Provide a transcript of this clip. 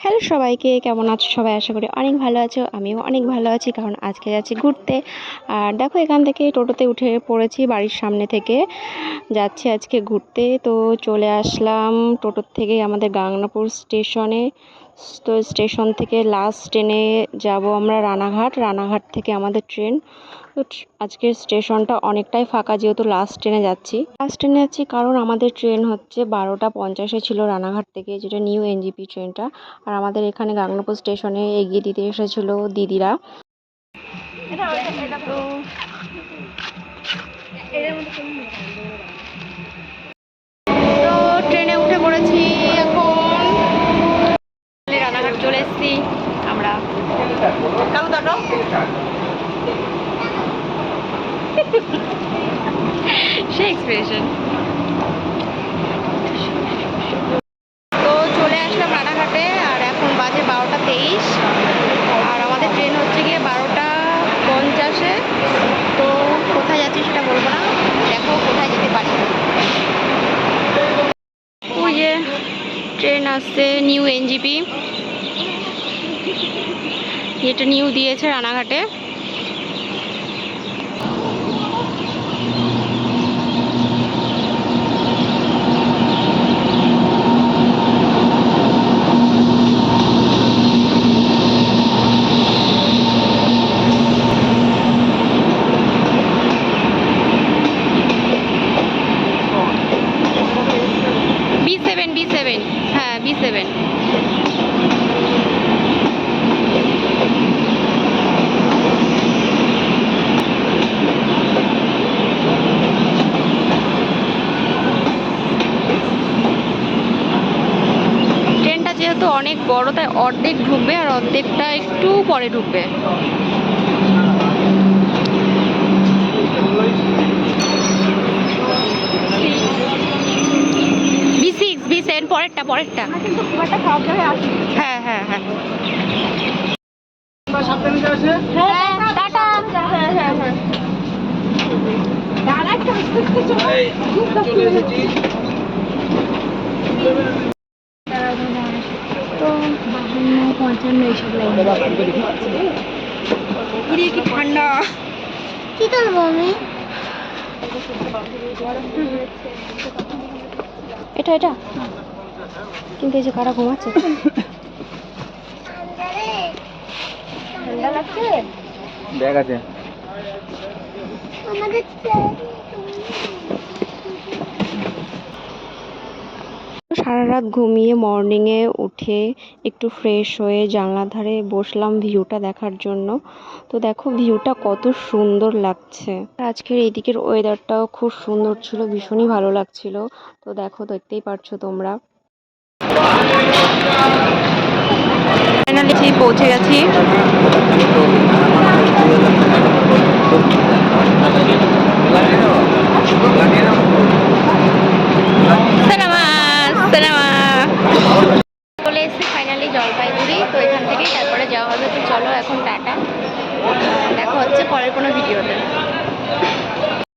Hello সবাইকে, কেমন আছো সবাই? আশা করি অনেক ভালো আছো। আমিও অনেক ভালো আছি, কারণ আজকে যাচ্ছি ঘুরতে। আর দেখো, এখান থেকে টোটোতে উঠে পড়েছি, বাড়ির সামনে থেকে যাচ্ছি আজকে ঘুরতে। তো চলে আসলাম টোটোর থেকে আমাদের গাংনাপুর স্টেশনে। তো স্টেশন থেকে লাস্ট ট্রেনে যাব আমরা রানাঘাট। রানাঘাট থেকে আমাদের ট্রেন। তো আজকের স্টেশনটা অনেকটাই ফাঁকা, যেহেতু লাস্ট ট্রেনে যাচ্ছি কারণ আমাদের ট্রেন হচ্ছে 12টা 50-এ ছিল রানাঘাট থেকে, যেটা নিউ এনজিপি ট্রেনটা। আর আমাদের এখানে গাংনাপুর স্টেশনে এগিয়ে দিতে এসেছিল দিদিরা। তো ট্রেনে উঠে পড়েছি এখন। রানাঘাট চলে এসেছি আমরা। সে এক্সপ্রেশন। তো চলে আসলাম রানাঘাটে, আর এখন বাজে 12টা 23। আর আমাদের ট্রেন হচ্ছে গিয়ে 12টা 50-এ। তো কোথায় যাচ্ছি সেটা বলবো না, দেখো কোথায় যেতে পারি। ওই যে ট্রেন আসছে, নিউ এনজিপি, যেটা নিউ দিয়েছে রানাঘাটে। B7 হ্যাঁ B7। ট্রেনটা যেহেতু অনেক বড়, তাই অর্ধেক ঢুকবে আর অর্ধেকটা একটু পরে ঢুকবে। B7 পরেরটা। হ্যাঁ হ্যাঁ হ্যাঁ। তো 52, 55 এইসব কি ঠান্ডা। কি করবো আমি? এটা কিন্তু এই যে কারা ঘুমাচ্ছে। ঠান্ডা লাগছে। ব্যাগ আছে আমাদের। সারা রাত ঘুমিয়ে মর্নিংয়ে উঠে একটু ফ্রেশ হয়ে জানলার ধারে বসলাম ভিউটা দেখার জন্য। তো দেখো ভিউটা কত সুন্দর লাগছে। আজকের এইদিকের ওয়েদারটাও খুব সুন্দর ছিল, ভীষণই ভালো লাগছিল। তো দেখো, দেখতেই পারছো তোমরা। ফাইনালি পৌঁছে গেছি। চলে এসেছি ফাইনালি জলপাইগুড়ি। তো এখান থেকেই তারপরে যাওয়া হবে। তো চলো এখন টাটা, দেখা হচ্ছে পরের কোনো ভিডিওতে।